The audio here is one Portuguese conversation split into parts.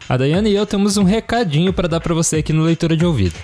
A Daiane e eu temos um recadinho para dar para você aqui no Leitura de Ouvido.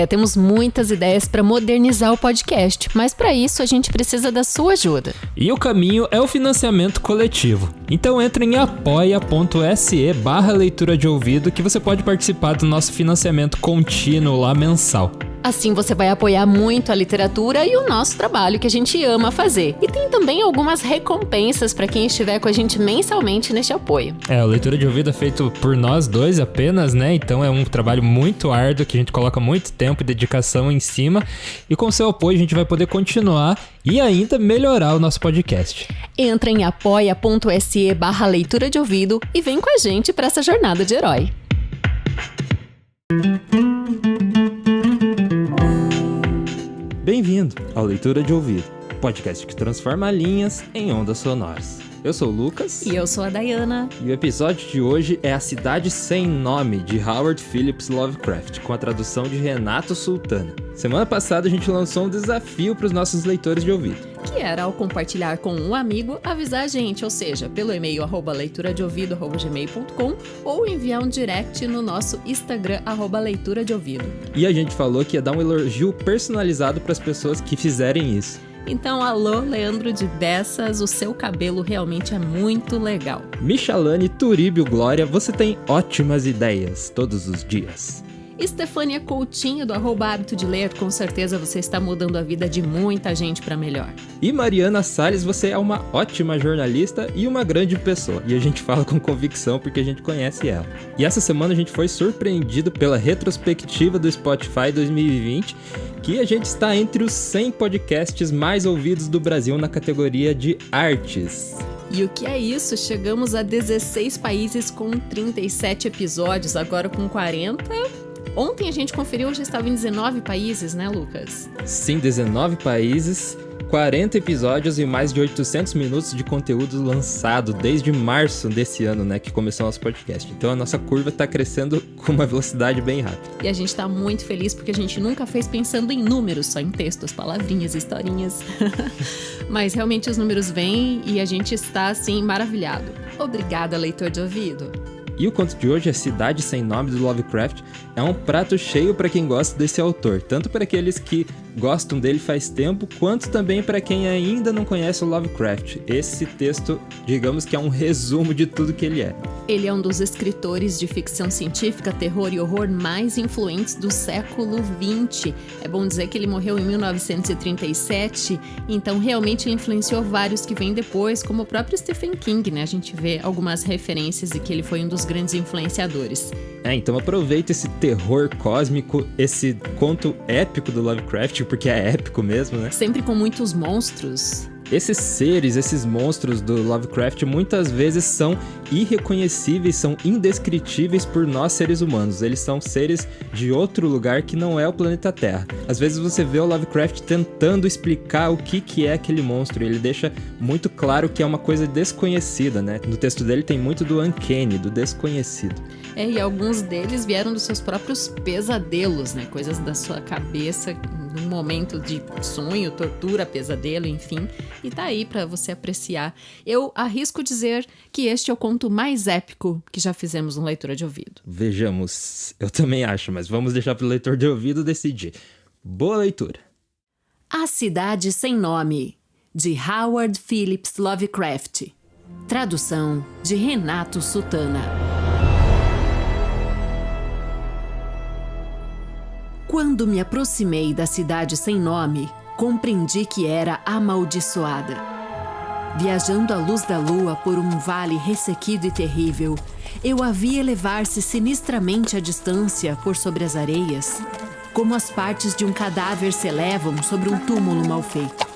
Temos muitas ideias para modernizar o podcast, mas para isso a gente precisa da sua ajuda. E o caminho é o financiamento coletivo. Então entre em apoia.se/leitura de ouvido que você pode participar do nosso financiamento contínuo lá mensal. Assim você vai apoiar muito a literatura e o nosso trabalho que a gente ama fazer. E tem também algumas recompensas para quem estiver com a gente mensalmente neste apoio. O Leitura de Ouvido é feito por nós dois apenas, né? Então é um trabalho muito árduo que a gente coloca muito tempo e dedicação em cima. E com seu apoio a gente vai poder continuar e ainda melhorar o nosso podcast. Entra em apoia.se/leitura de ouvido e vem com a gente para essa jornada de herói. Bem-vindo ao Leitura de Ouvido, podcast que transforma linhas em ondas sonoras. Eu sou o Lucas. E eu sou a Dayana. E o episódio de hoje é A Cidade Sem Nome, de Howard Phillips Lovecraft, com a tradução de Renato Sultana. Semana passada a gente lançou um desafio para os nossos leitores de ouvido. Que era, ao compartilhar com um amigo, avisar a gente, ou seja, pelo e-mail @leituradeouvido@gmail.com ou enviar um direct no nosso Instagram @leituradeouvido. E a gente falou que ia dar um elogio personalizado para as pessoas que fizerem isso. Então, alô, Leandro de Bessas, o seu cabelo realmente é muito legal. Michalane Turíbio Glória, você tem ótimas ideias todos os dias. Estefânia Coutinho, do @hábito de ler, com certeza você está mudando a vida de muita gente para melhor. E Mariana Salles, você é uma ótima jornalista e uma grande pessoa. E a gente fala com convicção porque a gente conhece ela. E essa semana a gente foi surpreendido pela retrospectiva do Spotify 2020, que a gente está entre os 100 podcasts mais ouvidos do Brasil na categoria de artes. E o que é isso? Chegamos a 16 países com 37 episódios, agora com 40... Ontem a gente conferiu, já estava em 19 países, né, Lucas? Sim, 19 países, 40 episódios e mais de 800 minutos de conteúdo lançado desde março desse ano, né, que começou o nosso podcast. Então a nossa curva está crescendo com uma velocidade bem rápida. E a gente está muito feliz porque a gente nunca fez pensando em números, só em textos, palavrinhas, historinhas. Mas realmente os números vêm e a gente está, assim, maravilhado. Obrigada, leitor de ouvido. E o conto de hoje é Cidade Sem Nome, do Lovecraft. É um prato cheio para quem gosta desse autor, tanto para aqueles que gostam dele faz tempo, quanto também para quem ainda não conhece o Lovecraft. Esse texto, digamos que é um resumo de tudo que ele é. Ele é um dos escritores de ficção científica, terror e horror mais influentes do século XX. É bom dizer que ele morreu em 1937, então realmente influenciou vários que vêm depois, como o próprio Stephen King, né? A gente vê algumas referências e que ele foi um dos grandes influenciadores. Então aproveita esse terror cósmico, esse conto épico do Lovecraft, porque é épico mesmo, né? Sempre com muitos monstros. Esses seres, esses monstros do Lovecraft muitas vezes são irreconhecíveis, são indescritíveis por nós seres humanos. Eles são seres de outro lugar que não é o planeta Terra. Às vezes você vê o Lovecraft tentando explicar o que é aquele monstro. Ele deixa muito claro que é uma coisa desconhecida, né? No texto dele tem muito do uncanny, do desconhecido. E alguns deles vieram dos seus próprios pesadelos, né? Coisas da sua cabeça, num momento de sonho, tortura, pesadelo, enfim. E tá aí pra você apreciar. Eu arrisco dizer que este é o conto mais épico que já fizemos no Leitura de Ouvido. Vejamos, eu também acho, mas vamos deixar pro leitor de ouvido decidir. Boa leitura. A Cidade Sem Nome, de Howard Phillips Lovecraft. Tradução de Renato Sultana. Quando me aproximei da Cidade Sem Nome, compreendi que era amaldiçoada. Viajando à luz da lua por um vale ressequido e terrível, eu a vi elevar-se sinistramente à distância por sobre as areias, como as partes de um cadáver se elevam sobre um túmulo mal feito.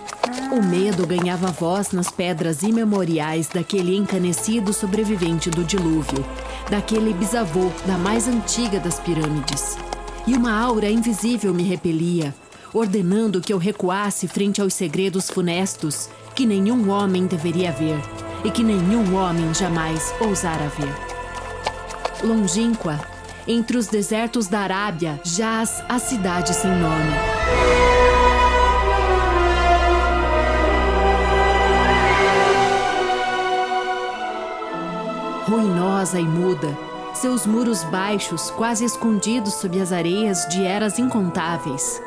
O medo ganhava voz nas pedras imemoriais daquele encanecido sobrevivente do dilúvio, daquele bisavô da mais antiga das pirâmides. E uma aura invisível me repelia, ordenando que eu recuasse frente aos segredos funestos que nenhum homem deveria ver e que nenhum homem jamais ousara ver. Longínqua, entre os desertos da Arábia, jaz a Cidade Sem Nome. Ruinosa e muda, seus muros baixos, quase escondidos sob as areias de eras incontáveis.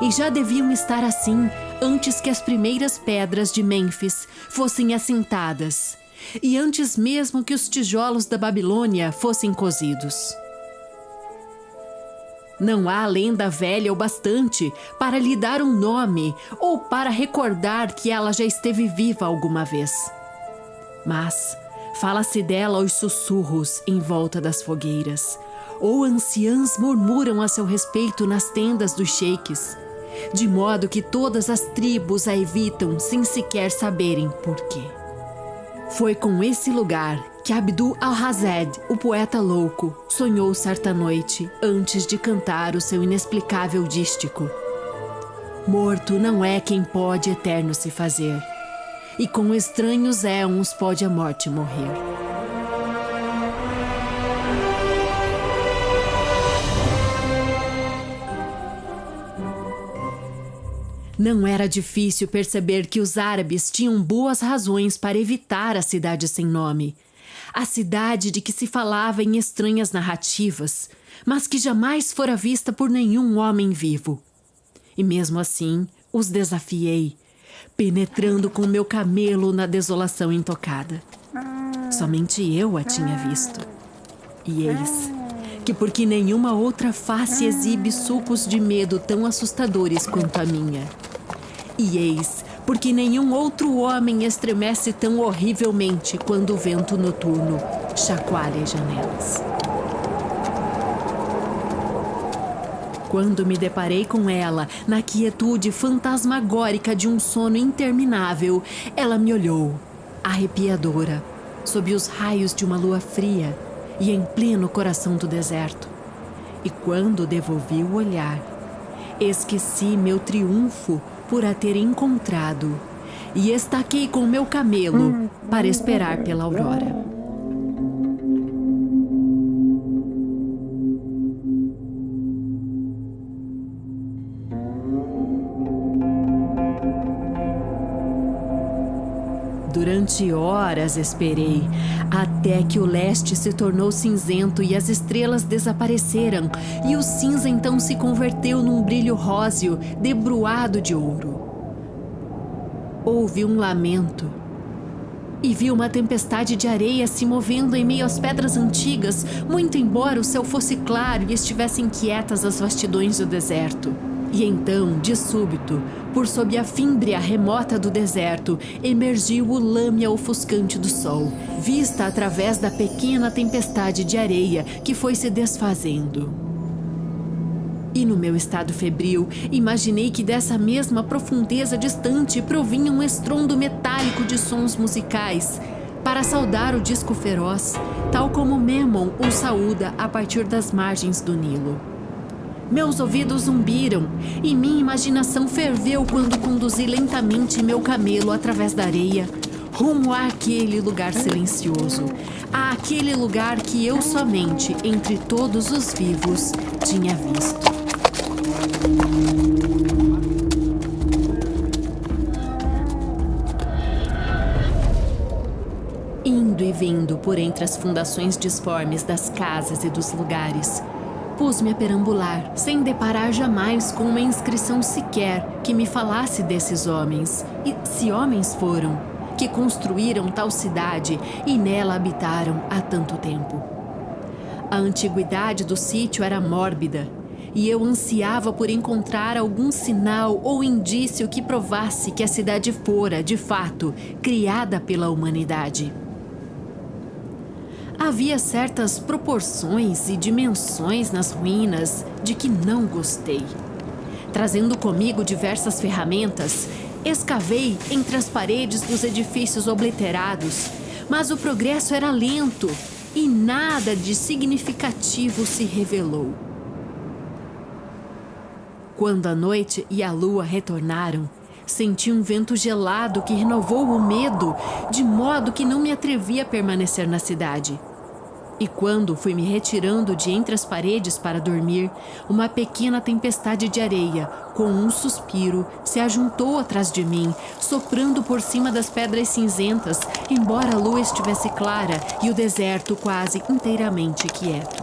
E já deviam estar assim antes que as primeiras pedras de Mênfis fossem assentadas, e antes mesmo que os tijolos da Babilônia fossem cozidos. Não há lenda velha o bastante para lhe dar um nome ou para recordar que ela já esteve viva alguma vez. Mas fala-se dela aos sussurros em volta das fogueiras, ou anciãs murmuram a seu respeito nas tendas dos sheiks, de modo que todas as tribos a evitam sem sequer saberem por quê. Foi com esse lugar que Abdul al-Hazed, o poeta louco, sonhou certa noite antes de cantar o seu inexplicável dístico. Morto não é quem pode eterno se fazer, e com estranhos éons pode a morte morrer. Não era difícil perceber que os árabes tinham boas razões para evitar a cidade sem nome. A cidade de que se falava em estranhas narrativas, mas que jamais fora vista por nenhum homem vivo. E mesmo assim, os desafiei, penetrando com meu camelo na desolação intocada. Somente eu a tinha visto. E eis que porque nenhuma outra face exibe sulcos de medo tão assustadores quanto a minha. E eis porque nenhum outro homem estremece tão horrivelmente quando o vento noturno chacoalha as janelas. Quando me deparei com ela, na quietude fantasmagórica de um sono interminável, ela me olhou, arrepiadora, sob os raios de uma lua fria e em pleno coração do deserto. E quando devolvi o olhar, esqueci meu triunfo por a ter encontrado e estaquei com meu camelo para esperar pela aurora. Durante horas esperei, até que o leste se tornou cinzento e as estrelas desapareceram, e o cinza então se converteu num brilho róseo, debruado de ouro. Houve um lamento, e vi uma tempestade de areia se movendo em meio às pedras antigas, muito embora o céu fosse claro e estivessem quietas as vastidões do deserto. E então, de súbito, por sob a fímbria remota do deserto, emergiu o lame ofuscante do sol, vista através da pequena tempestade de areia que foi se desfazendo. E no meu estado febril, imaginei que dessa mesma profundeza distante provinha um estrondo metálico de sons musicais, para saudar o disco feroz, tal como Memnon o saúda a partir das margens do Nilo. Meus ouvidos zumbiram e minha imaginação ferveu quando conduzi lentamente meu camelo através da areia, rumo àquele lugar silencioso, àquele lugar que eu somente, entre todos os vivos, tinha visto. Indo e vindo por entre as fundações disformes das casas e dos lugares, pus-me a perambular, sem deparar jamais com uma inscrição sequer que me falasse desses homens, e se homens foram, que construíram tal cidade e nela habitaram há tanto tempo. A antiguidade do sítio era mórbida, e eu ansiava por encontrar algum sinal ou indício que provasse que a cidade fora, de fato, criada pela humanidade. Havia certas proporções e dimensões nas ruínas de que não gostei. Trazendo comigo diversas ferramentas, escavei entre as paredes dos edifícios obliterados, mas o progresso era lento e nada de significativo se revelou. Quando a noite e a lua retornaram, senti um vento gelado que renovou o medo, de modo que não me atrevi a permanecer na cidade. E quando fui me retirando de entre as paredes para dormir, uma pequena tempestade de areia, com um suspiro, se ajuntou atrás de mim, soprando por cima das pedras cinzentas, embora a lua estivesse clara e o deserto quase inteiramente quieto.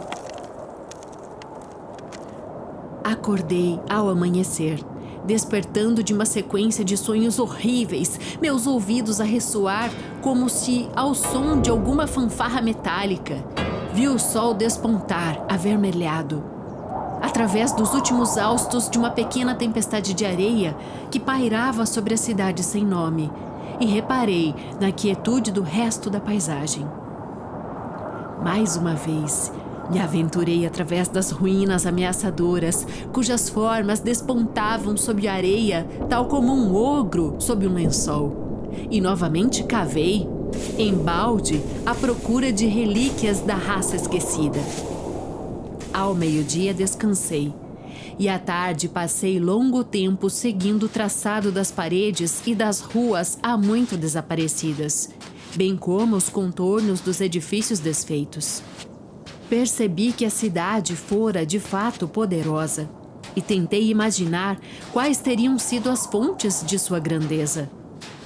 Acordei ao amanhecer, despertando de uma sequência de sonhos horríveis, meus ouvidos a ressoar como se ao som de alguma fanfarra metálica. Vi o sol despontar, avermelhado, através dos últimos haustos de uma pequena tempestade de areia que pairava sobre a cidade sem nome, e reparei na quietude do resto da paisagem. Mais uma vez, me aventurei através das ruínas ameaçadoras, cujas formas despontavam sob a areia, tal como um ogro sob um lençol. E novamente cavei, embalde, à procura de relíquias da raça esquecida. Ao meio-dia descansei, e à tarde passei longo tempo seguindo o traçado das paredes e das ruas há muito desaparecidas, bem como os contornos dos edifícios desfeitos. Percebi que a cidade fora de fato poderosa, e tentei imaginar quais teriam sido as fontes de sua grandeza.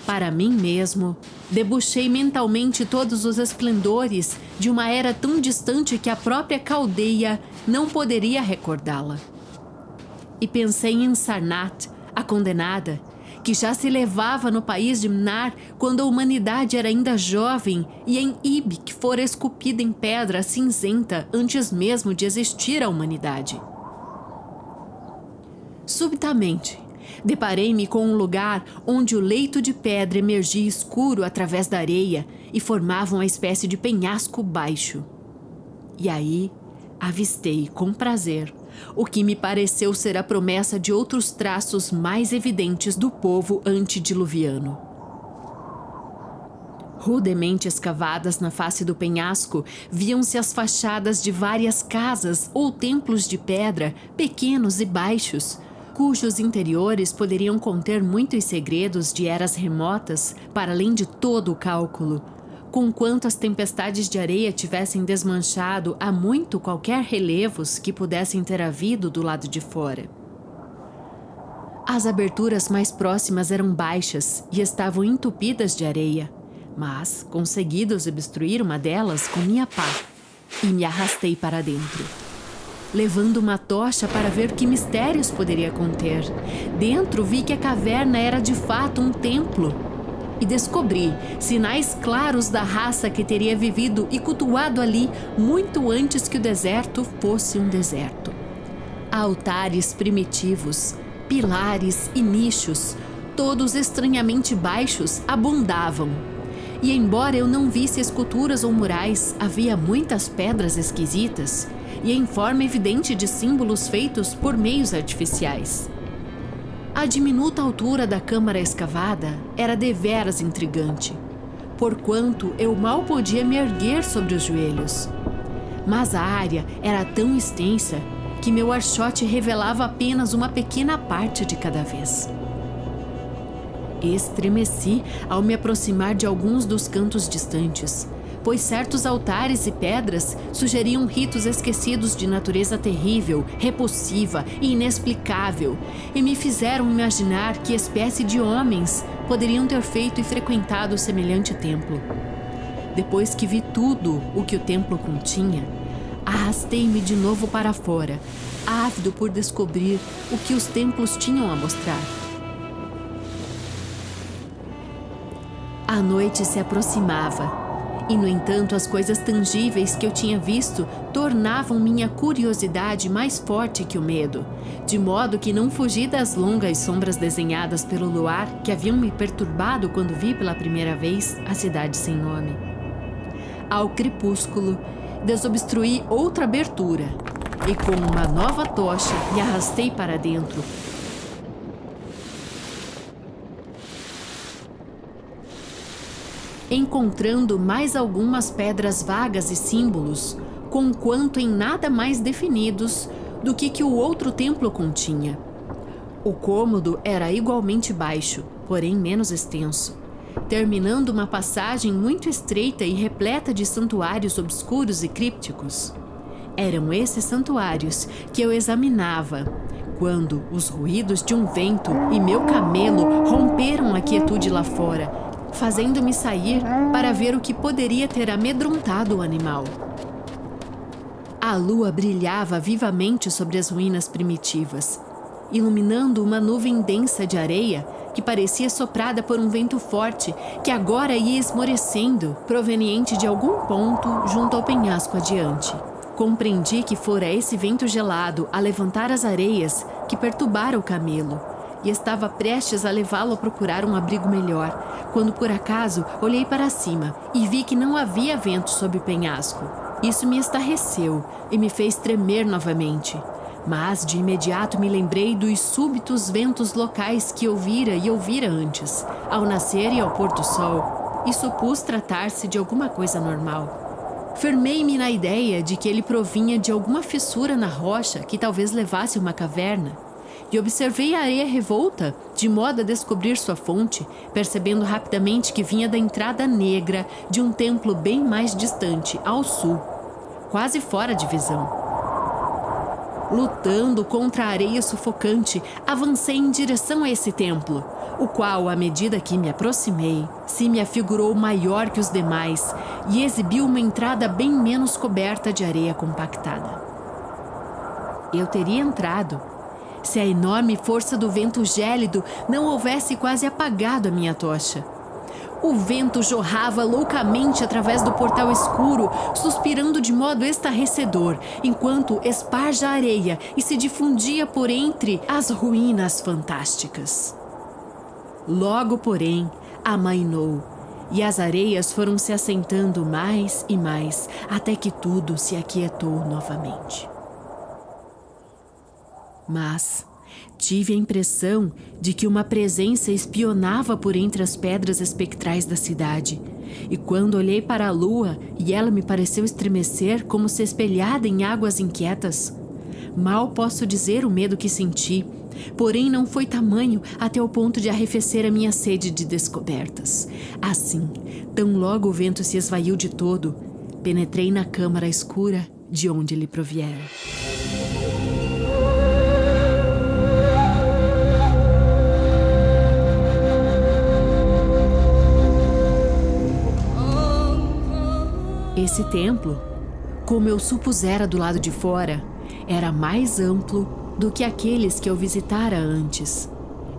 Para mim mesmo, debuxei mentalmente todos os esplendores de uma era tão distante que a própria Caldeia não poderia recordá-la. E pensei em Sarnath, a condenada, que já se elevava no país de Mnar quando a humanidade era ainda jovem, e em Ib, que fora esculpida em pedra cinzenta antes mesmo de existir a humanidade. Subitamente, deparei-me com um lugar onde o leito de pedra emergia escuro através da areia e formava uma espécie de penhasco baixo. E aí, avistei com prazer o que me pareceu ser a promessa de outros traços mais evidentes do povo antediluviano. Rudemente escavadas na face do penhasco, viam-se as fachadas de várias casas ou templos de pedra, pequenos e baixos, cujos interiores poderiam conter muitos segredos de eras remotas, para além de todo o cálculo, conquanto as tempestades de areia tivessem desmanchado há muito qualquer relevos que pudessem ter havido do lado de fora. As aberturas mais próximas eram baixas e estavam entupidas de areia, mas consegui desobstruir uma delas com minha pá e me arrastei para dentro, levando uma tocha para ver que mistérios poderia conter. Dentro vi que a caverna era de fato um templo e descobri sinais claros da raça que teria vivido e cultuado ali muito antes que o deserto fosse um deserto. Altares primitivos, pilares e nichos, todos estranhamente baixos, abundavam. E embora eu não visse esculturas ou murais, havia muitas pedras esquisitas e em forma evidente de símbolos feitos por meios artificiais. A diminuta altura da câmara escavada era deveras intrigante, porquanto eu mal podia me erguer sobre os joelhos. Mas a área era tão extensa que meu archote revelava apenas uma pequena parte de cada vez. Estremeci ao me aproximar de alguns dos cantos distantes, pois certos altares e pedras sugeriam ritos esquecidos de natureza terrível, repulsiva e inexplicável, e me fizeram imaginar que espécie de homens poderiam ter feito e frequentado semelhante templo. Depois que vi tudo o que o templo continha, arrastei-me de novo para fora, ávido por descobrir o que os templos tinham a mostrar. A noite se aproximava. E, no entanto, as coisas tangíveis que eu tinha visto tornavam minha curiosidade mais forte que o medo, de modo que não fugi das longas sombras desenhadas pelo luar que haviam me perturbado quando vi pela primeira vez a cidade sem nome. Ao crepúsculo, desobstruí outra abertura e, com uma nova tocha, me arrastei para dentro, encontrando mais algumas pedras vagas e símbolos, conquanto em nada mais definidos do que o outro templo continha. O cômodo era igualmente baixo, porém menos extenso, terminando uma passagem muito estreita e repleta de santuários obscuros e crípticos. Eram esses santuários que eu examinava, quando os ruídos de um vento e meu camelo romperam a quietude lá fora, fazendo-me sair para ver o que poderia ter amedrontado o animal. A lua brilhava vivamente sobre as ruínas primitivas, iluminando uma nuvem densa de areia que parecia soprada por um vento forte que agora ia esmorecendo, proveniente de algum ponto junto ao penhasco adiante. Compreendi que fora esse vento gelado a levantar as areias que perturbara o camelo, e estava prestes a levá-lo a procurar um abrigo melhor, quando por acaso olhei para cima e vi que não havia vento sob o penhasco. Isso me estarreceu e me fez tremer novamente. Mas de imediato me lembrei dos súbitos ventos locais que ouvira antes, ao nascer e ao pôr do sol, e supus tratar-se de alguma coisa normal. Firmei-me na ideia de que ele provinha de alguma fissura na rocha que talvez levasse a uma caverna, e observei a areia revolta, de modo a descobrir sua fonte, percebendo rapidamente que vinha da entrada negra de um templo bem mais distante, ao sul, quase fora de visão. Lutando contra a areia sufocante, avancei em direção a esse templo, o qual, à medida que me aproximei, se me afigurou maior que os demais e exibiu uma entrada bem menos coberta de areia compactada. Eu teria entrado se a enorme força do vento gélido não houvesse quase apagado a minha tocha. O vento jorrava loucamente através do portal escuro, suspirando de modo estarrecedor, enquanto esparja a areia e se difundia por entre as ruínas fantásticas. Logo, porém, amainou, e as areias foram se assentando mais e mais, até que tudo se aquietou novamente. Mas tive a impressão de que uma presença espionava por entre as pedras espectrais da cidade, e quando olhei para a lua e ela me pareceu estremecer como se espelhada em águas inquietas, mal posso dizer o medo que senti, porém não foi tamanho até o ponto de arrefecer a minha sede de descobertas. Assim, tão logo o vento se esvaiu de todo, penetrei na câmara escura de onde ele proviera. Esse templo, como eu supusera do lado de fora, era mais amplo do que aqueles que eu visitara antes,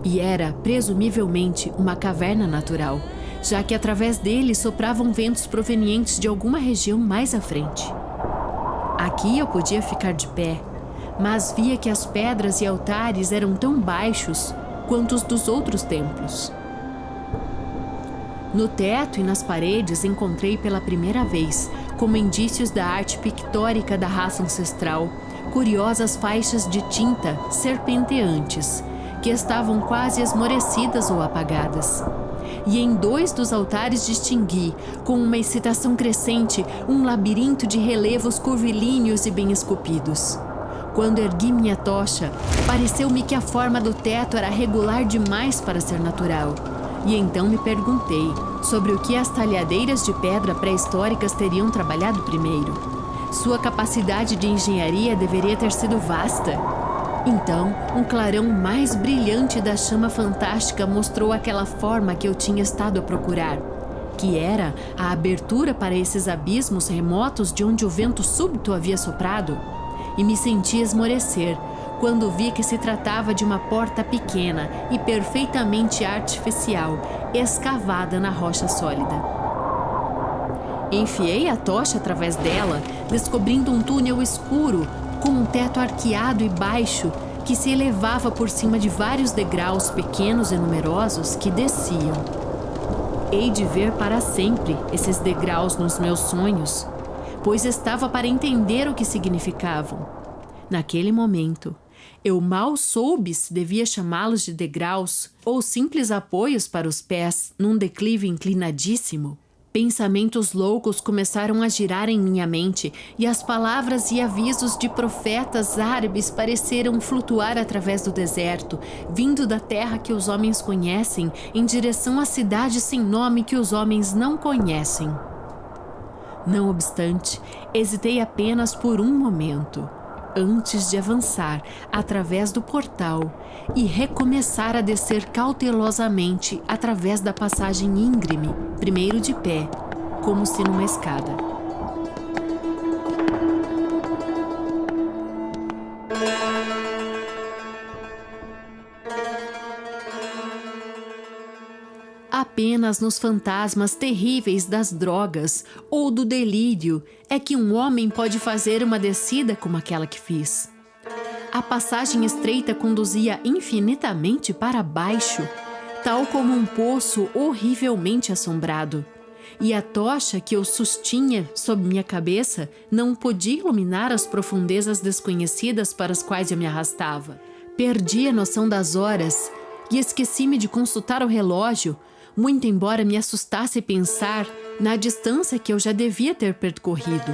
e era, presumivelmente, uma caverna natural, já que através dele sopravam ventos provenientes de alguma região mais à frente. Aqui eu podia ficar de pé, mas via que as pedras e altares eram tão baixos quanto os dos outros templos. No teto e nas paredes encontrei pela primeira vez, como indícios da arte pictórica da raça ancestral, curiosas faixas de tinta serpenteantes, que estavam quase esmorecidas ou apagadas. E em 2 dos altares distingui, com uma excitação crescente, um labirinto de relevos curvilíneos e bem esculpidos. Quando ergui minha tocha, pareceu-me que a forma do teto era regular demais para ser natural. E então me perguntei sobre o que as talhadeiras de pedra pré-históricas teriam trabalhado primeiro. Sua capacidade de engenharia deveria ter sido vasta. Então, um clarão mais brilhante da chama fantástica mostrou aquela forma que eu tinha estado a procurar, que era a abertura para esses abismos remotos de onde o vento súbito havia soprado, e me senti esmorecer quando vi que se tratava de uma porta pequena e perfeitamente artificial, escavada na rocha sólida. Enfiei a tocha através dela, descobrindo um túnel escuro, com um teto arqueado e baixo, que se elevava por cima de vários degraus pequenos e numerosos que desciam. Hei de ver para sempre esses degraus nos meus sonhos, pois estava para entender o que significavam. Naquele momento, eu mal soube se devia chamá-los de degraus ou simples apoios para os pés num declive inclinadíssimo. Pensamentos loucos começaram a girar em minha mente e as palavras e avisos de profetas árabes pareceram flutuar através do deserto, vindo da terra que os homens conhecem, em direção à cidade sem nome que os homens não conhecem. Não obstante, hesitei apenas por um momento, antes de avançar através do portal e recomeçar a descer cautelosamente através da passagem íngreme, primeiro de pé, como se numa escada. Apenas nos fantasmas terríveis das drogas ou do delírio é que um homem pode fazer uma descida como aquela que fiz. A passagem estreita conduzia infinitamente para baixo, tal como um poço horrivelmente assombrado. E a tocha que eu sustinha sob minha cabeça não podia iluminar as profundezas desconhecidas para as quais eu me arrastava. Perdi a noção das horas e esqueci-me de consultar o relógio, muito embora me assustasse pensar na distância que eu já devia ter percorrido.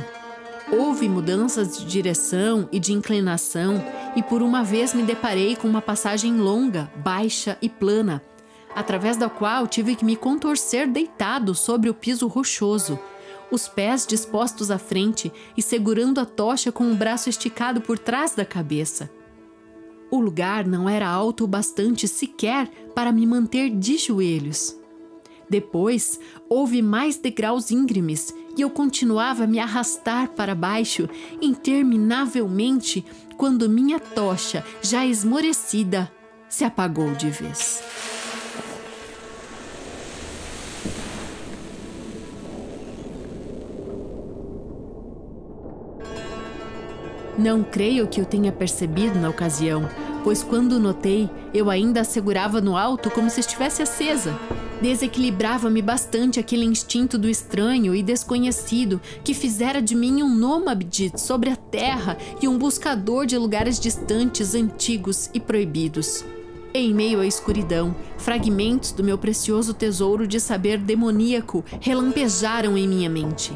Houve mudanças de direção e de inclinação e por uma vez me deparei com uma passagem longa, baixa e plana, através da qual tive que me contorcer deitado sobre o piso rochoso, os pés dispostos à frente e segurando a tocha com o braço esticado por trás da cabeça. O lugar não era alto o bastante sequer para me manter de joelhos. Depois, houve mais degraus íngremes e eu continuava a me arrastar para baixo interminavelmente quando minha tocha, já esmorecida, se apagou de vez. Não creio que eu tenha percebido na ocasião, pois quando notei, eu ainda a segurava no alto como se estivesse acesa. Desequilibrava-me bastante aquele instinto do estranho e desconhecido que fizera de mim um nômade sobre a terra e um buscador de lugares distantes, antigos e proibidos. Em meio à escuridão, fragmentos do meu precioso tesouro de saber demoníaco relampejaram em minha mente.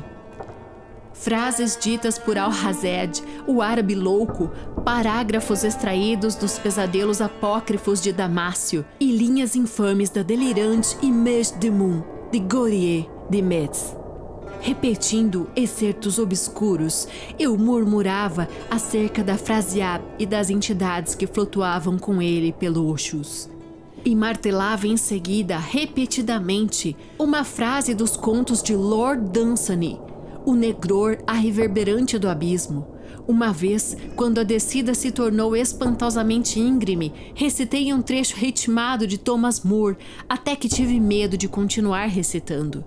Frases ditas por Al-Hazed, o árabe louco, parágrafos extraídos dos pesadelos apócrifos de Damácio e linhas infames da delirante Image de Moon, de Gautier de Metz. Repetindo excertos obscuros, eu murmurava acerca da Frasiab e das entidades que flutuavam com ele pelo Oxus. E martelava em seguida, repetidamente, uma frase dos contos de Lord Dunsany, o negror reverberante do abismo. Uma vez, quando a descida se tornou espantosamente íngreme, recitei um trecho ritmado de Thomas Moore, até que tive medo de continuar recitando.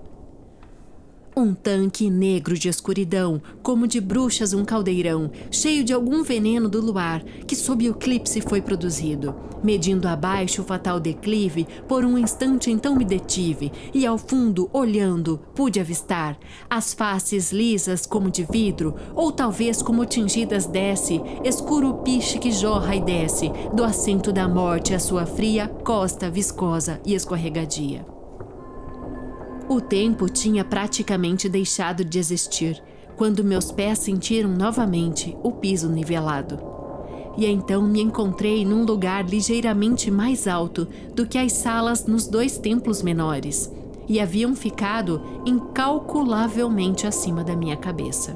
Um tanque negro de escuridão, como de bruxas um caldeirão, cheio de algum veneno do luar, que sob o eclipse foi produzido. Medindo abaixo o fatal declive, por um instante então me detive, e ao fundo, olhando, pude avistar as faces lisas como de vidro, ou talvez como tingidas desce, escuro piche que jorra e desce, do assento da morte à sua fria costa viscosa e escorregadia. O tempo tinha praticamente deixado de existir, quando meus pés sentiram novamente o piso nivelado. E então me encontrei num lugar ligeiramente mais alto do que as salas nos 2 templos menores, e haviam ficado incalculavelmente acima da minha cabeça.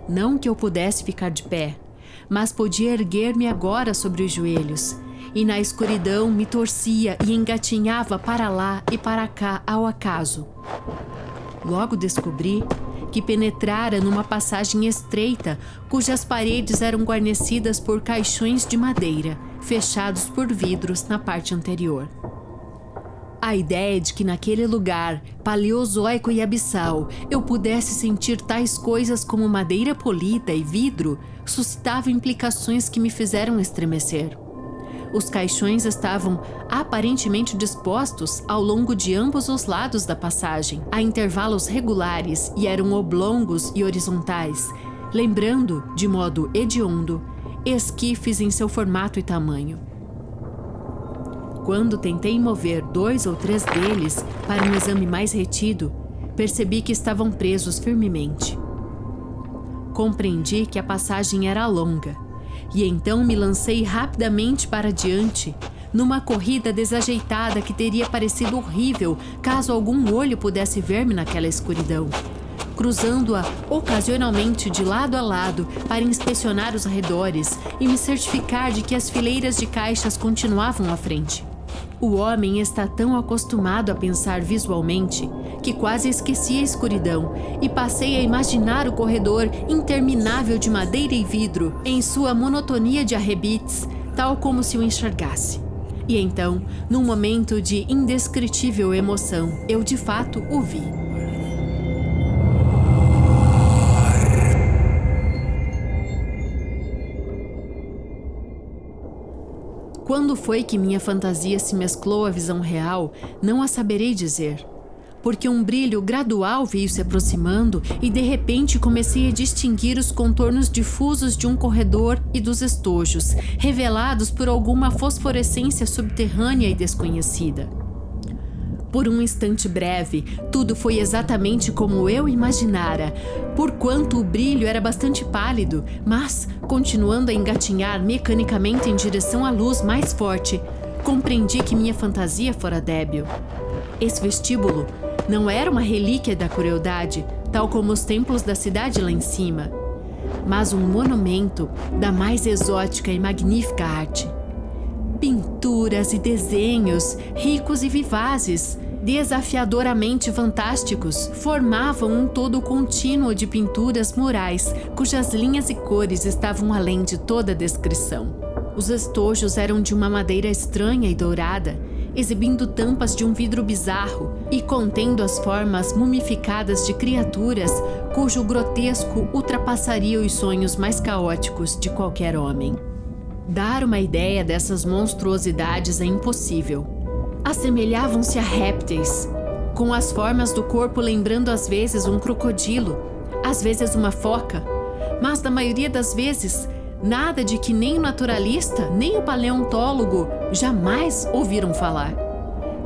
Não que eu pudesse ficar de pé, mas podia erguer-me agora sobre os joelhos, e na escuridão me torcia e engatinhava para lá e para cá ao acaso. Logo descobri que penetrara numa passagem estreita, cujas paredes eram guarnecidas por caixões de madeira, fechados por vidros na parte anterior. A ideia de que naquele lugar, paleozoico e abissal, eu pudesse sentir tais coisas como madeira polida e vidro, suscitava implicações que me fizeram estremecer. Os caixões estavam aparentemente dispostos ao longo de ambos os lados da passagem, a intervalos regulares, e eram oblongos e horizontais, lembrando, de modo hediondo, esquifes em seu formato e tamanho. Quando tentei mover 2 ou 3 deles para um exame mais retido, percebi que estavam presos firmemente. Compreendi que a passagem era longa, e então me lancei rapidamente para diante, numa corrida desajeitada que teria parecido horrível caso algum olho pudesse ver-me naquela escuridão, cruzando-a ocasionalmente de lado a lado para inspecionar os arredores e me certificar de que as fileiras de caixas continuavam à frente. O homem está tão acostumado a pensar visualmente que quase esqueci a escuridão e passei a imaginar o corredor interminável de madeira e vidro em sua monotonia de arrebites, tal como se o enxergasse. E então, num momento de indescritível emoção, eu de fato o vi. Quando foi que minha fantasia se mesclou à visão real, não a saberei dizer. Porque um brilho gradual veio se aproximando e de repente comecei a distinguir os contornos difusos de um corredor e dos estojos, revelados por alguma fosforescência subterrânea e desconhecida. Por um instante breve, tudo foi exatamente como eu imaginara, porquanto o brilho era bastante pálido, mas, continuando a engatinhar mecanicamente em direção à luz mais forte, compreendi que minha fantasia fora débil. Esse vestíbulo não era uma relíquia da crueldade, tal como os templos da cidade lá em cima, mas um monumento da mais exótica e magnífica arte. Pinturas e desenhos, ricos e vivazes, desafiadoramente fantásticos, formavam um todo contínuo de pinturas murais, cujas linhas e cores estavam além de toda descrição. Os estojos eram de uma madeira estranha e dourada, exibindo tampas de um vidro bizarro e contendo as formas mumificadas de criaturas cujo grotesco ultrapassaria os sonhos mais caóticos de qualquer homem. Dar uma ideia dessas monstruosidades é impossível. Assemelhavam-se a répteis, com as formas do corpo lembrando às vezes um crocodilo, às vezes uma foca, mas na maioria das vezes nada de que nem o naturalista nem o paleontólogo jamais ouviram falar.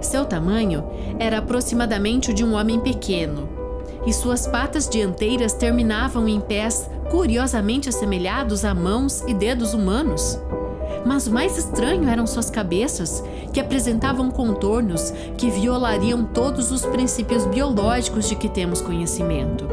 Seu tamanho era aproximadamente o de um homem pequeno, e suas patas dianteiras terminavam em pés curiosamente assemelhados a mãos e dedos humanos. Mas o mais estranho eram suas cabeças, que apresentavam contornos que violariam todos os princípios biológicos de que temos conhecimento.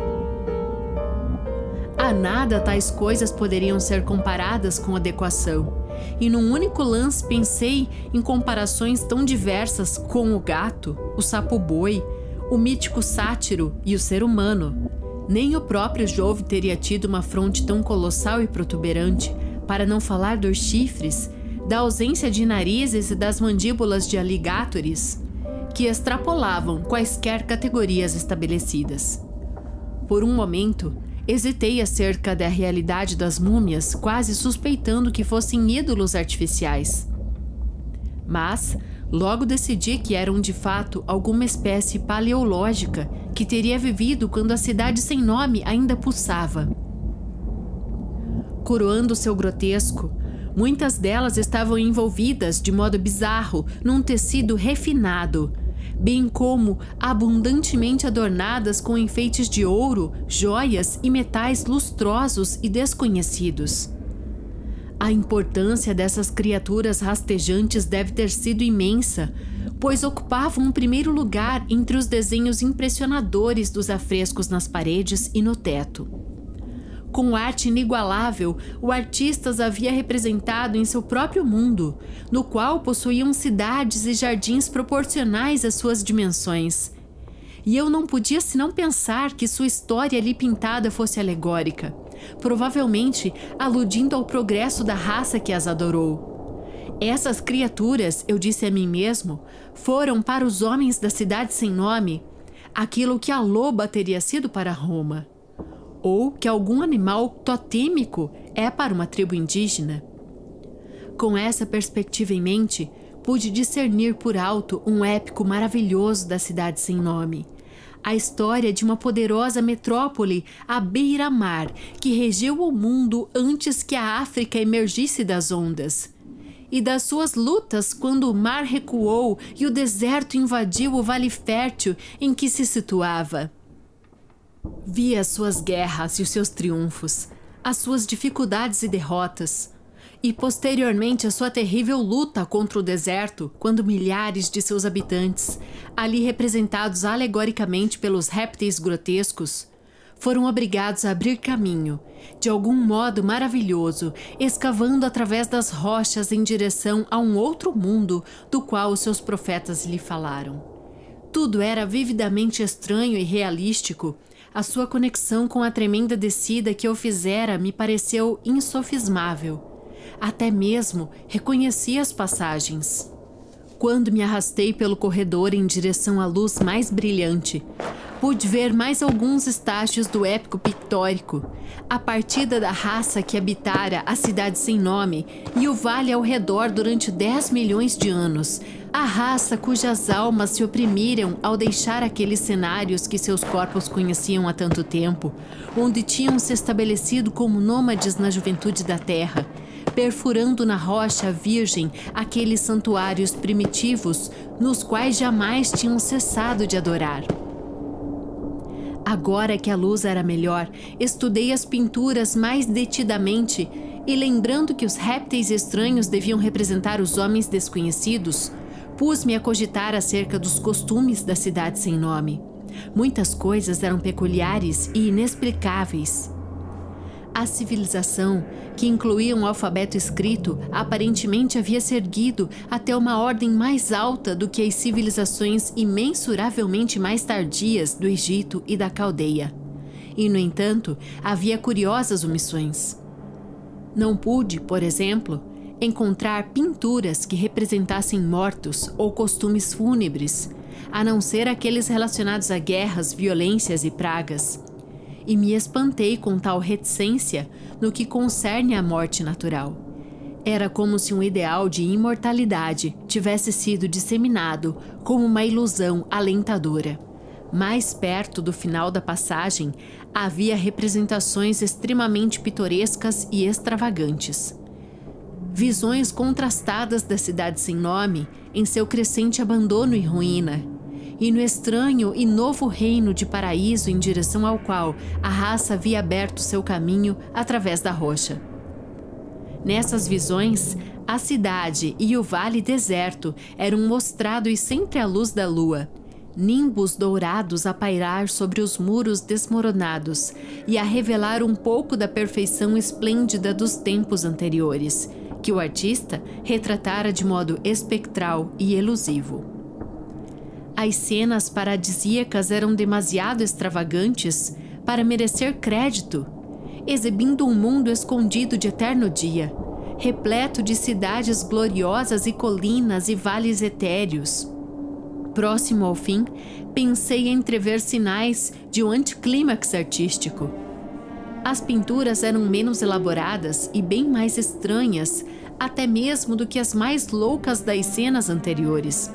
A nada tais coisas poderiam ser comparadas com adequação, e num único lance pensei em comparações tão diversas com o gato, o sapo-boi, o mítico sátiro e o ser humano. Nem o próprio Jove teria tido uma fronte tão colossal e protuberante, para não falar dos chifres, da ausência de narizes e das mandíbulas de alligátores, que extrapolavam quaisquer categorias estabelecidas. Por um momento, hesitei acerca da realidade das múmias, quase suspeitando que fossem ídolos artificiais. Mas logo decidi que eram de fato alguma espécie paleológica que teria vivido quando a cidade sem nome ainda pulsava. Coroando seu grotesco, muitas delas estavam envolvidas de modo bizarro num tecido refinado, bem como abundantemente adornadas com enfeites de ouro, joias e metais lustrosos e desconhecidos. A importância dessas criaturas rastejantes deve ter sido imensa, pois ocupavam o primeiro lugar entre os desenhos impressionadores dos afrescos nas paredes e no teto. Com arte inigualável, o artista as havia representado em seu próprio mundo, no qual possuíam cidades e jardins proporcionais às suas dimensões. E eu não podia senão pensar que sua história ali pintada fosse alegórica, provavelmente aludindo ao progresso da raça que as adorou. Essas criaturas, eu disse a mim mesmo, foram para os homens da cidade sem nome aquilo que a loba teria sido para Roma, ou que algum animal totêmico é para uma tribo indígena. Com essa perspectiva em mente, pude discernir por alto um épico maravilhoso da cidade sem nome, a história de uma poderosa metrópole à beira-mar que regeu o mundo antes que a África emergisse das ondas, e das suas lutas quando o mar recuou e o deserto invadiu o vale fértil em que se situava. Vi as suas guerras e os seus triunfos, as suas dificuldades e derrotas, e posteriormente a sua terrível luta contra o deserto, quando milhares de seus habitantes, ali representados alegoricamente pelos répteis grotescos, foram obrigados a abrir caminho, de algum modo maravilhoso, escavando através das rochas em direção a um outro mundo do qual os seus profetas lhe falaram. Tudo era vividamente estranho e realístico. A sua conexão com a tremenda descida que eu fizera me pareceu insofismável. Até mesmo reconheci as passagens. Quando me arrastei pelo corredor em direção à luz mais brilhante, pude ver mais alguns estágios do épico pictórico, a partida da raça que habitara a cidade sem nome e o vale ao redor durante 10 milhões de anos, a raça cujas almas se oprimiram ao deixar aqueles cenários que seus corpos conheciam há tanto tempo, onde tinham se estabelecido como nômades na juventude da terra, perfurando na rocha virgem aqueles santuários primitivos nos quais jamais tinham cessado de adorar. Agora que a luz era melhor, estudei as pinturas mais detidamente e, lembrando que os répteis estranhos deviam representar os homens desconhecidos, pus-me a cogitar acerca dos costumes da cidade sem nome. Muitas coisas eram peculiares e inexplicáveis. A civilização, que incluía um alfabeto escrito, aparentemente havia se erguido até uma ordem mais alta do que as civilizações imensuravelmente mais tardias do Egito e da Caldeia. E, no entanto, havia curiosas omissões. Não pude, por exemplo, encontrar pinturas que representassem mortos ou costumes fúnebres, a não ser aqueles relacionados a guerras, violências e pragas. E me espantei com tal reticência no que concerne à morte natural. Era como se um ideal de imortalidade tivesse sido disseminado como uma ilusão alentadora. Mais perto do final da passagem, havia representações extremamente pitorescas e extravagantes. Visões contrastadas da cidade sem nome, em seu crescente abandono e ruína, e no estranho e novo reino de paraíso em direção ao qual a raça havia aberto seu caminho através da rocha. Nessas visões, a cidade e o vale deserto eram mostrados sempre à luz da lua, nimbos dourados a pairar sobre os muros desmoronados e a revelar um pouco da perfeição esplêndida dos tempos anteriores, que o artista retratara de modo espectral e elusivo. As cenas paradisíacas eram demasiado extravagantes para merecer crédito, exibindo um mundo escondido de eterno dia, repleto de cidades gloriosas e colinas e vales etéreos. Próximo ao fim, pensei entrever sinais de um anticlímax artístico. As pinturas eram menos elaboradas e bem mais estranhas, até mesmo do que as mais loucas das cenas anteriores.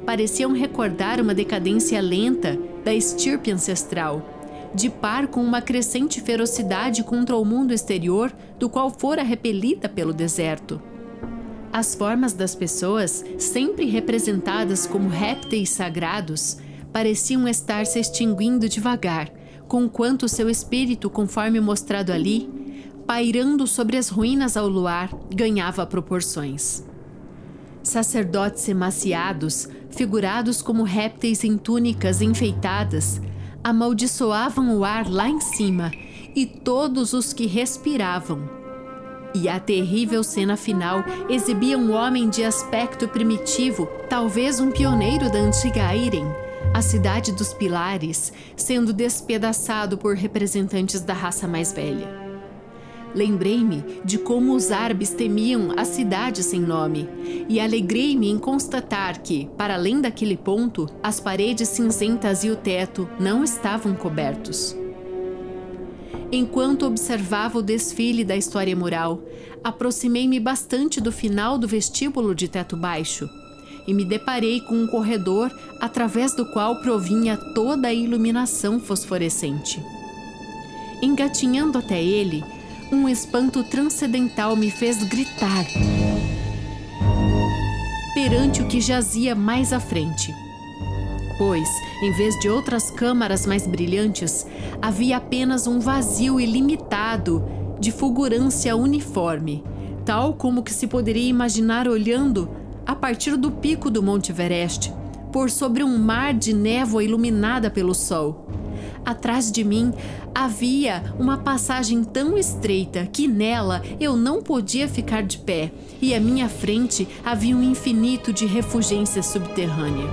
Pareciam recordar uma decadência lenta da estirpe ancestral, de par com uma crescente ferocidade contra o mundo exterior do qual fora repelida pelo deserto. As formas das pessoas, sempre representadas como répteis sagrados, pareciam estar se extinguindo devagar, conquanto seu espírito, conforme mostrado ali, pairando sobre as ruínas ao luar, ganhava proporções. Sacerdotes emaciados, figurados como répteis em túnicas enfeitadas, amaldiçoavam o ar lá em cima e todos os que respiravam. E a terrível cena final exibia um homem de aspecto primitivo, talvez um pioneiro da antiga Airen, a cidade dos pilares, sendo despedaçado por representantes da raça mais velha. Lembrei-me de como os árabes temiam a cidade sem nome, e alegrei-me em constatar que, para além daquele ponto, as paredes cinzentas e o teto não estavam cobertos. Enquanto observava o desfile da história mural, aproximei-me bastante do final do vestíbulo de teto baixo e me deparei com um corredor através do qual provinha toda a iluminação fosforescente. Engatinhando até ele, um espanto transcendental me fez gritar. perante o que jazia mais à frente. Pois, em vez de outras câmaras mais brilhantes, havia apenas um vazio ilimitado de fulgurância uniforme, tal como que se poderia imaginar olhando a partir do pico do Monte Everest, por sobre um mar de névoa iluminada pelo sol. Atrás de mim havia uma passagem tão estreita que nela eu não podia ficar de pé, e à minha frente havia um infinito de refugência subterrânea.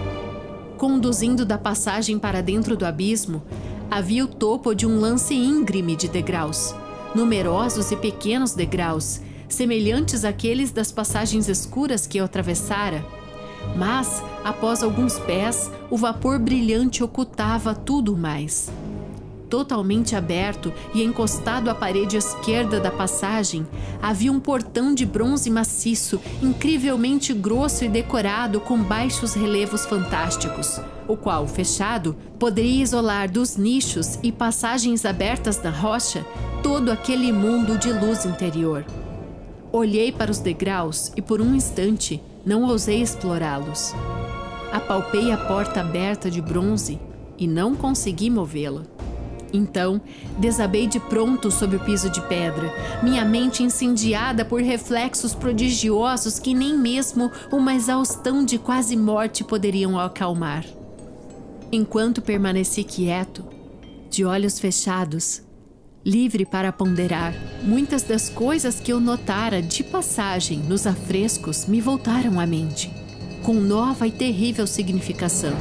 Conduzindo da passagem para dentro do abismo, havia o topo de um lance íngreme de degraus, numerosos e pequenos degraus, semelhantes àqueles das passagens escuras que eu atravessara. Mas, após alguns pés, o vapor brilhante ocultava tudo mais. Totalmente aberto e encostado à parede esquerda da passagem, havia um portão de bronze maciço, incrivelmente grosso e decorado com baixos relevos fantásticos, o qual, fechado, poderia isolar dos nichos e passagens abertas na rocha todo aquele mundo de luz interior. Olhei para os degraus e, por um instante, não ousei explorá-los. Apalpei a porta aberta de bronze e não consegui movê-la. Então, desabei de pronto sob o piso de pedra, minha mente incendiada por reflexos prodigiosos que nem mesmo uma exaustão de quase morte poderiam acalmar. Enquanto permaneci quieto, de olhos fechados, livre para ponderar, muitas das coisas que eu notara de passagem nos afrescos me voltaram à mente, com nova e terrível significação.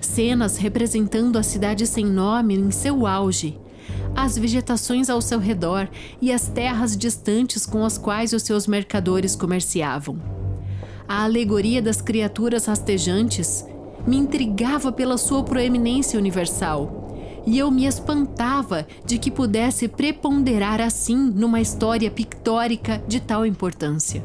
Cenas representando a cidade sem nome em seu auge, as vegetações ao seu redor e as terras distantes com as quais os seus mercadores comerciavam. A alegoria das criaturas rastejantes me intrigava pela sua proeminência universal, e eu me espantava de que pudesse preponderar assim numa história pictórica de tal importância.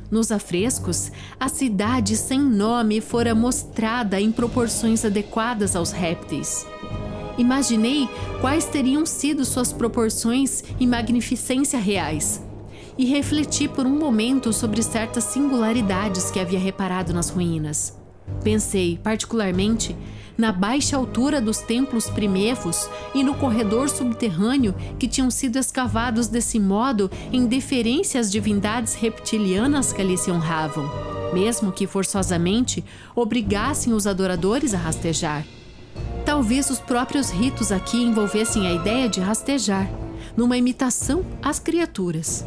Nos afrescos, a cidade sem nome fora mostrada em proporções adequadas aos répteis. Imaginei quais teriam sido suas proporções e magnificência reais, e refleti por um momento sobre certas singularidades que havia reparado nas ruínas. Pensei, particularmente, na baixa altura dos templos primevos e no corredor subterrâneo que tinham sido escavados desse modo em deferência às divindades reptilianas que ali se honravam, mesmo que forçosamente obrigassem os adoradores a rastejar. Talvez os próprios ritos aqui envolvessem a ideia de rastejar, numa imitação às criaturas.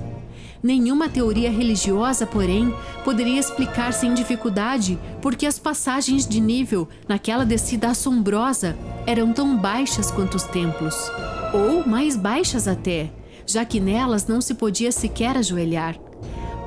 Nenhuma teoria religiosa, porém, poderia explicar sem dificuldade por que as passagens de nível naquela descida assombrosa eram tão baixas quanto os templos, ou mais baixas até, já que nelas não se podia sequer ajoelhar.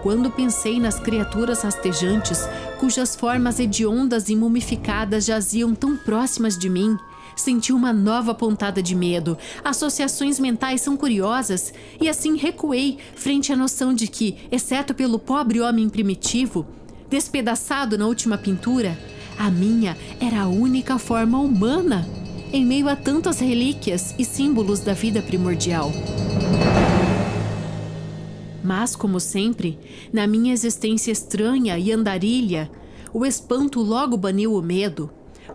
Quando pensei nas criaturas rastejantes, cujas formas hediondas e mumificadas jaziam tão próximas de mim, senti uma nova pontada de medo. Associações mentais são curiosas, e assim recuei frente à noção de que, exceto pelo pobre homem primitivo, despedaçado na última pintura, a minha era a única forma humana, em meio a tantas relíquias e símbolos da vida primordial. Mas, como sempre, na minha existência estranha e andarilha, o espanto logo baniu o medo,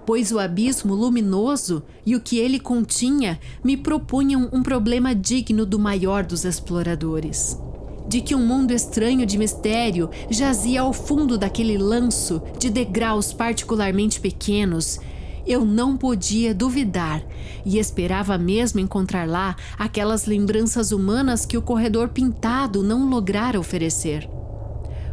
pois o abismo luminoso e o que ele continha me propunham um problema digno do maior dos exploradores. De que um mundo estranho de mistério jazia ao fundo daquele lanço de degraus particularmente pequenos, eu não podia duvidar e esperava mesmo encontrar lá aquelas lembranças humanas que o corredor pintado não lograra oferecer.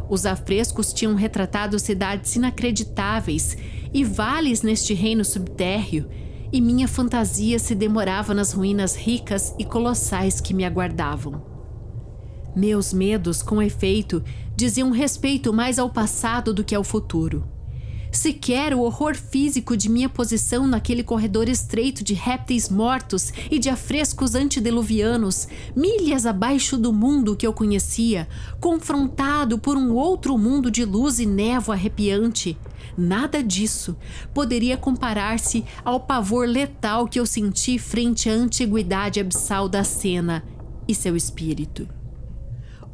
Os afrescos tinham retratado cidades inacreditáveis e vales neste reino subtérreo, e minha fantasia se demorava nas ruínas ricas e colossais que me aguardavam. Meus medos, com efeito, diziam respeito mais ao passado do que ao futuro. Sequer o horror físico de minha posição naquele corredor estreito de répteis mortos e de afrescos antediluvianos, milhas abaixo do mundo que eu conhecia, confrontado por um outro mundo de luz e névoa arrepiante, nada disso poderia comparar-se ao pavor letal que eu senti frente à antiguidade abissal da cena e seu espírito.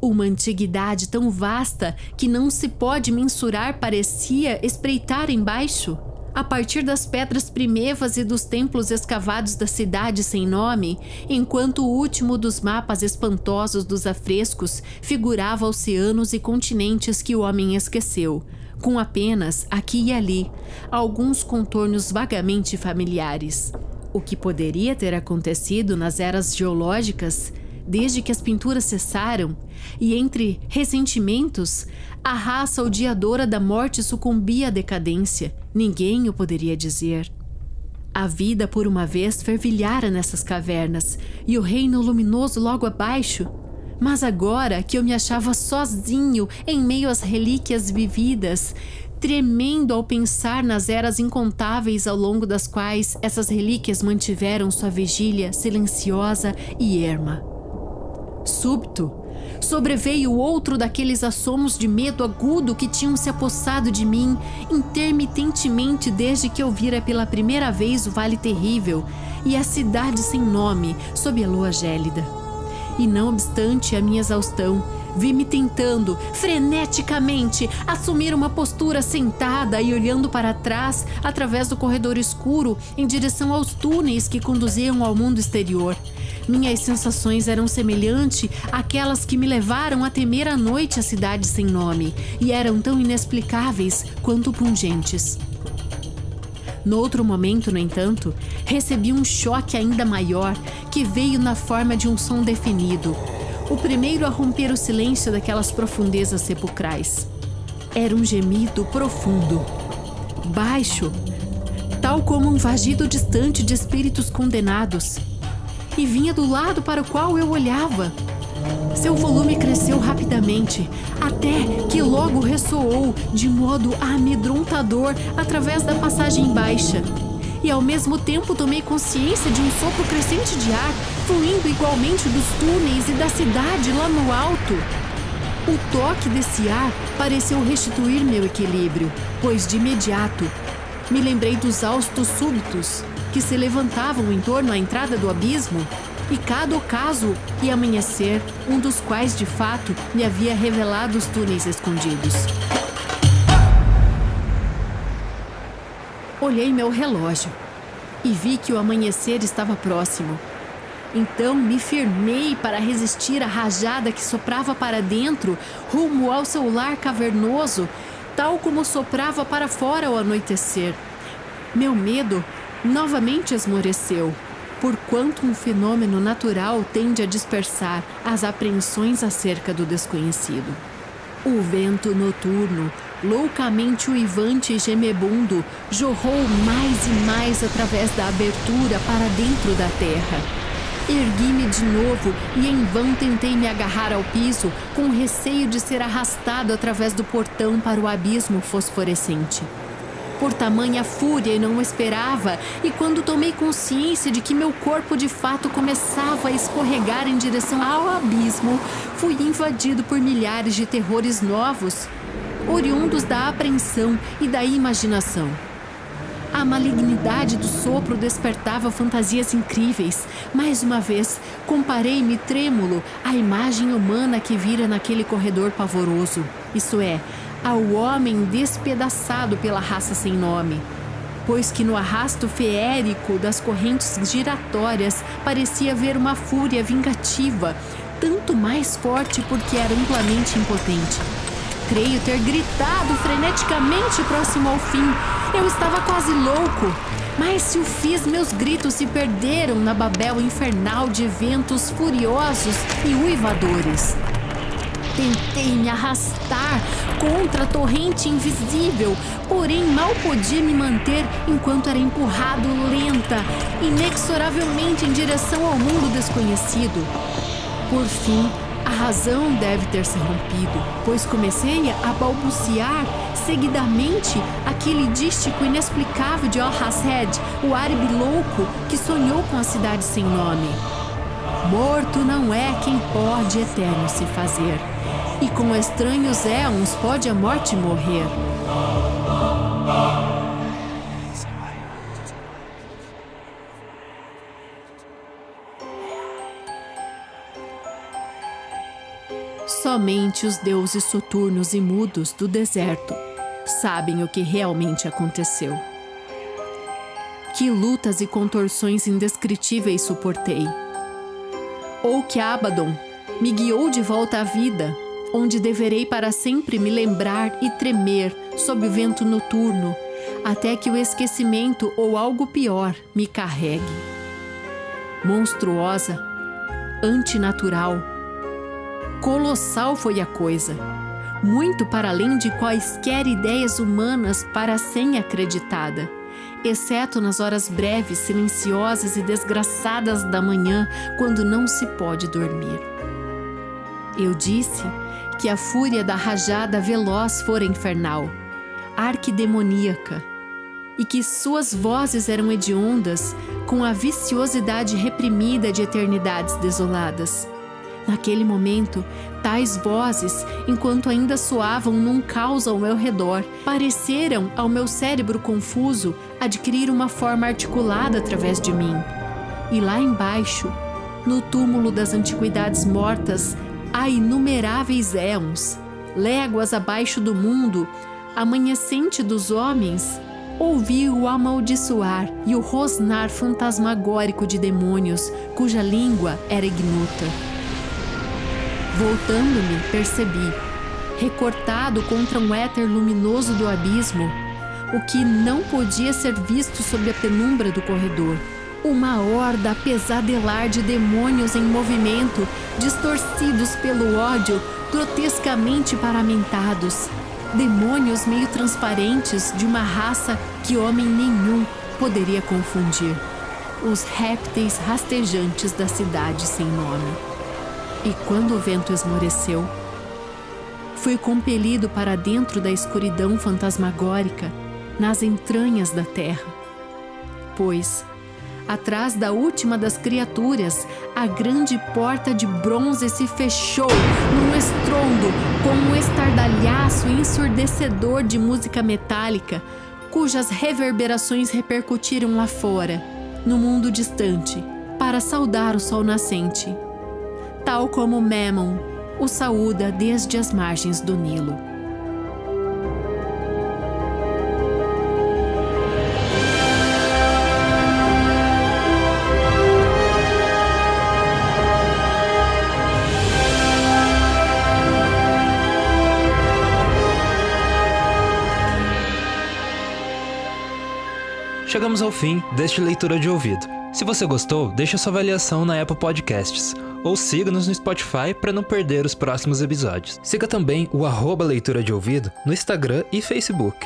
Uma antiguidade tão vasta que não se pode mensurar parecia espreitar embaixo. A partir das pedras primevas e dos templos escavados da cidade sem nome, enquanto o último dos mapas espantosos dos afrescos figurava oceanos e continentes que o homem esqueceu, com apenas, aqui e ali, alguns contornos vagamente familiares. O que poderia ter acontecido nas eras geológicas, desde que as pinturas cessaram, e entre ressentimentos, a raça odiadora da morte sucumbia à decadência. Ninguém o poderia dizer. A vida por uma vez fervilhara nessas cavernas, e o reino luminoso logo abaixo. Mas agora que eu me achava sozinho em meio às relíquias vividas, tremendo ao pensar nas eras incontáveis ao longo das quais essas relíquias mantiveram sua vigília silenciosa e erma. Súbito, sobreveio outro daqueles assomos de medo agudo que tinham se apossado de mim intermitentemente desde que eu vira pela primeira vez o Vale Terrível e a cidade sem nome sob a lua gélida. E não obstante a minha exaustão, vi-me tentando, freneticamente, assumir uma postura sentada e olhando para trás, através do corredor escuro, em direção aos túneis que conduziam ao mundo exterior. Minhas sensações eram semelhantes àquelas que me levaram a temer à noite a cidade sem nome, e eram tão inexplicáveis quanto pungentes. No outro momento, no entanto, recebi um choque ainda maior, que veio na forma de um som definido. O primeiro a romper o silêncio daquelas profundezas sepulcrais. Era um gemido profundo, baixo, tal como um vagido distante de espíritos condenados. E vinha do lado para o qual eu olhava. Seu volume cresceu rapidamente, até que logo ressoou de modo amedrontador através da passagem baixa. E ao mesmo tempo tomei consciência de um sopro crescente de ar, fluindo igualmente dos túneis e da cidade lá no alto. O toque desse ar pareceu restituir meu equilíbrio, pois de imediato me lembrei dos haustos súbitos que se levantavam em torno à entrada do abismo, e cada ocaso e amanhecer, um dos quais de fato me havia revelado os túneis escondidos. Olhei meu relógio e vi que o amanhecer estava próximo. Então me firmei para resistir à rajada que soprava para dentro, rumo ao seu lar cavernoso, tal como soprava para fora ao anoitecer. Meu medo novamente esmoreceu, porquanto um fenômeno natural tende a dispersar as apreensões acerca do desconhecido. O vento noturno, loucamente uivante e gemebundo, jorrou mais e mais através da abertura para dentro da terra. Ergui-me de novo e em vão tentei me agarrar ao piso, com receio de ser arrastado através do portão para o abismo fosforescente. Por tamanha fúria eu não esperava, e quando tomei consciência de que meu corpo de fato começava a escorregar em direção ao abismo, fui invadido por milhares de terrores novos, oriundos da apreensão e da imaginação. A malignidade do sopro despertava fantasias incríveis. Mais uma vez, comparei-me trêmulo à imagem humana que vira naquele corredor pavoroso, isso é, ao homem despedaçado pela raça sem nome, pois que no arrasto feérico das correntes giratórias parecia haver uma fúria vingativa, tanto mais forte porque era amplamente impotente. Creio ter gritado freneticamente próximo ao fim. Eu estava quase louco, mas se o fiz, meus gritos se perderam na babel infernal de ventos furiosos e uivadores. Tentei me arrastar contra a torrente invisível, porém mal podia me manter enquanto era empurrado lenta, inexoravelmente em direção ao mundo desconhecido. Por fim, a razão deve ter se rompido, pois comecei a balbuciar seguidamente aquele dístico inexplicável de Al-Hassed, o árabe louco que sonhou com a cidade sem nome. Morto não é quem pode eterno se fazer, e com estranhos éons pode a morte morrer. Somente os deuses soturnos e mudos do deserto sabem o que realmente aconteceu. Que lutas e contorções indescritíveis suportei. Ou que Abaddon me guiou de volta à vida, onde deverei para sempre me lembrar e tremer sob o vento noturno, até que o esquecimento ou algo pior me carregue. Monstruosa, antinatural, colossal foi a coisa, muito para além de quaisquer ideias humanas para sem acreditada, exceto nas horas breves, silenciosas e desgraçadas da manhã, quando não se pode dormir. Eu disse que a fúria da rajada veloz fora infernal, arquidemoníaca, e que suas vozes eram hediondas com a viciosidade reprimida de eternidades desoladas. Naquele momento, tais vozes, enquanto ainda soavam num caos ao meu redor, pareceram ao meu cérebro confuso adquirir uma forma articulada através de mim. E lá embaixo, no túmulo das antiguidades mortas, há inumeráveis éons, léguas abaixo do mundo, amanhecente dos homens, ouvi o amaldiçoar e o rosnar fantasmagórico de demônios, cuja língua era ignota. Voltando-me, percebi, recortado contra um éter luminoso do abismo, o que não podia ser visto sob a penumbra do corredor. Uma horda a pesadelar de demônios em movimento, distorcidos pelo ódio, grotescamente paramentados. Demônios meio transparentes de uma raça que homem nenhum poderia confundir. Os répteis rastejantes da cidade sem nome. E quando o vento esmoreceu, fui compelido para dentro da escuridão fantasmagórica, nas entranhas da terra. Pois, atrás da última das criaturas, a grande porta de bronze se fechou num estrondo, com um estardalhaço ensurdecedor de música metálica, cujas reverberações repercutiram lá fora, no mundo distante, para saudar o sol nascente, tal como Memnon o saúda desde as margens do Nilo. Chegamos ao fim deste Leitura de Ouvido. Se você gostou, deixe sua avaliação na Apple Podcasts ou siga-nos no Spotify para não perder os próximos episódios. Siga também o @Leitura de Ouvido no Instagram e Facebook.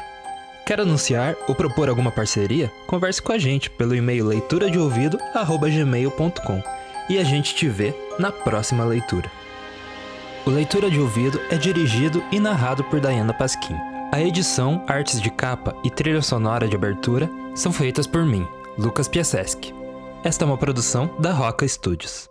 Quer anunciar ou propor alguma parceria? Converse com a gente pelo e-mail leituradeouvido@gmail.com e a gente te vê na próxima leitura. O Leitura de Ouvido é dirigido e narrado por Diana Pasquim. A edição, artes de capa e trilha sonora de abertura são feitas por mim, Lucas Piasecki. Esta é uma produção da Roca Studios.